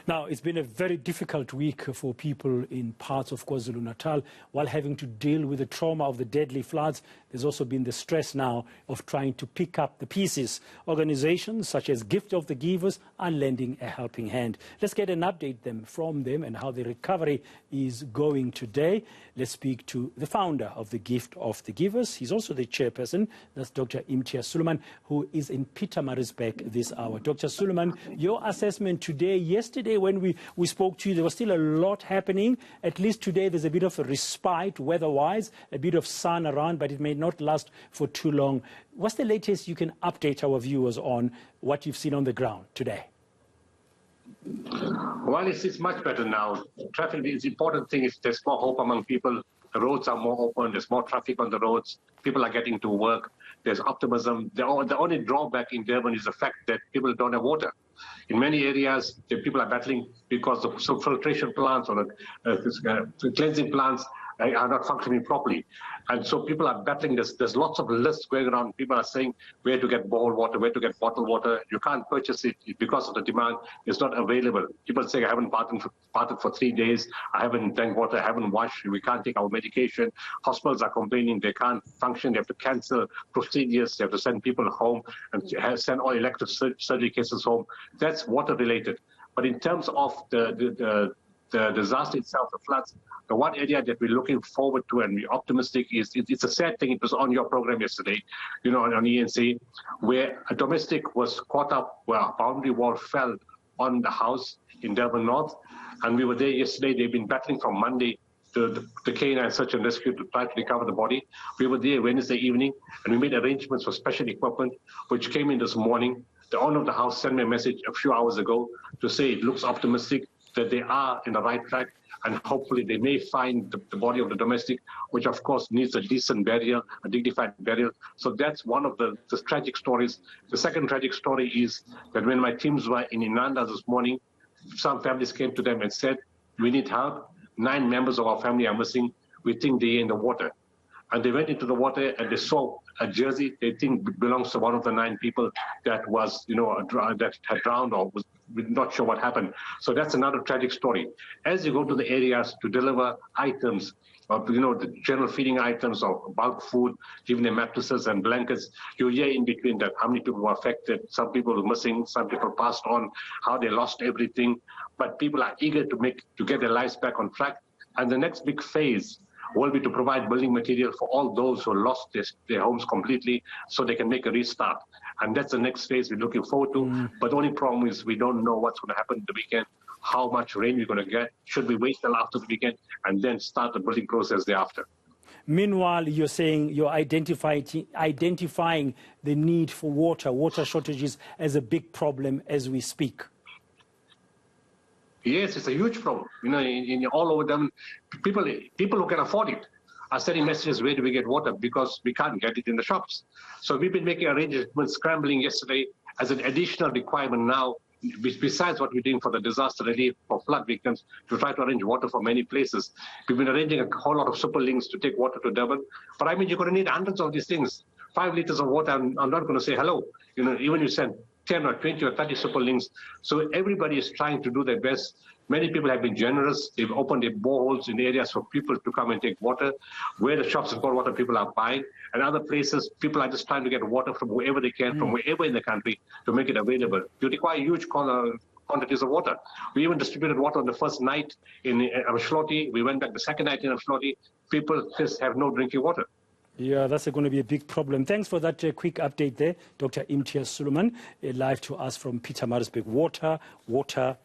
Now, it's been a very difficult week for people in parts of KwaZulu-Natal while having to deal with the trauma of the deadly floods. There's also been the stress now of trying to pick up the pieces. Organizations such as Gift of the Givers are lending a helping hand. Let's get an update from them and how the recovery is going today. Let's speak to the founder of the Gift of the Givers. He's also the chairperson. That's Dr. Imtiaz Sooliman, who is in Pietermaritzburg this hour. Dr. Sooliman, your assessment today, yesterday when we spoke to you, there was still a lot happening. At least today there's a bit of a respite weather-wise, a bit of sun around, but it may not last for too long. What's the latest you can update our viewers on what you've seen on the ground today? Well, it's much better now. Traffic is the important thing. Is there's more hope among people. The roads are more open. There's more traffic on the roads. People are getting to work. There's optimism. The only drawback in Durban is the fact that people don't have water. In many areas, the people are battling because the filtration plants or the cleansing plants are not functioning properly. And so people are battling this. There's lots of lists going around. People are saying where to get boiled water, where to get bottled water. You can't purchase it because of the demand. It's not available. People say, I haven't parted for 3 days. I haven't drank water. I haven't washed. We can't take our medication. Hospitals are complaining they can't function. They have to cancel procedures. They have to send people home and send all elective surgery cases home. That's water related. But in terms of the disaster itself, the floods, the one area that we're looking forward to and we're optimistic is, it's a sad thing, it was on your program yesterday, you know, on eNCA, where a domestic was caught up where a boundary wall fell on the house in Durban North. And we were there yesterday. They've been battling from Monday to the K9 search and rescue to try to recover the body. We were there Wednesday evening and we made arrangements for special equipment, which came in this morning. The owner of the house sent me a message a few hours ago to say it looks optimistic that they are in the right track, and hopefully they may find the body of the domestic, which of course needs a decent burial, a dignified burial. So that's one of the tragic stories. The second tragic story is that when my teams were in Inanda this morning, some families came to them and said, we need help. 9 members of our family are missing. We think they're in the water. And they went into the water and they saw a jersey they think belongs to one of the 9 people that was, you know, that had drowned or was not sure what happened. So that's another tragic story. As you go to the areas to deliver items, you know, the general feeding items or bulk food, giving them mattresses and blankets, you hear in between that how many people were affected, some people were missing, some people passed on, how they lost everything. But people are eager to get their lives back on track. And the next big phase will be to provide building material for all those who lost their homes completely so they can make a restart. And that's the next phase we're looking forward to. But the only problem is we don't know what's going to happen the weekend, how much rain we're going to get. Should we wait till after the weekend and then start the building process thereafter? Meanwhile, you're saying you're identifying the need for water shortages as a big problem as we speak. Yes, it's a huge problem. You know, in all over them, people who can afford it are sending messages, where do we get water? Because we can't get it in the shops. So we've been making arrangements, scrambling yesterday as an additional requirement now, besides what we're doing for the disaster relief for flood victims, to try to arrange water for many places. We've been arranging a whole lot of super links to take water to Durban. But I mean, you're going to need hundreds of these things. 5 liters of water, I'm not going to say hello. You know, even you send 10 or 20 or 30 super links. So everybody is trying to do their best. Many people have been generous. They've opened their boreholes in areas for people to come and take water. Where the shops have got water, people are buying. And other places, people are just trying to get water from wherever they can, from wherever in the country, to make it available. You require huge quantities of water. We even distributed water on the first night in Amshloti. We went back the second night in Amshloti. People just have no drinking water. Yeah, that's going to be a big problem. Thanks for that quick update there, Dr. Imtiaz Sooliman, live to us from Pietermaritzburg. Water.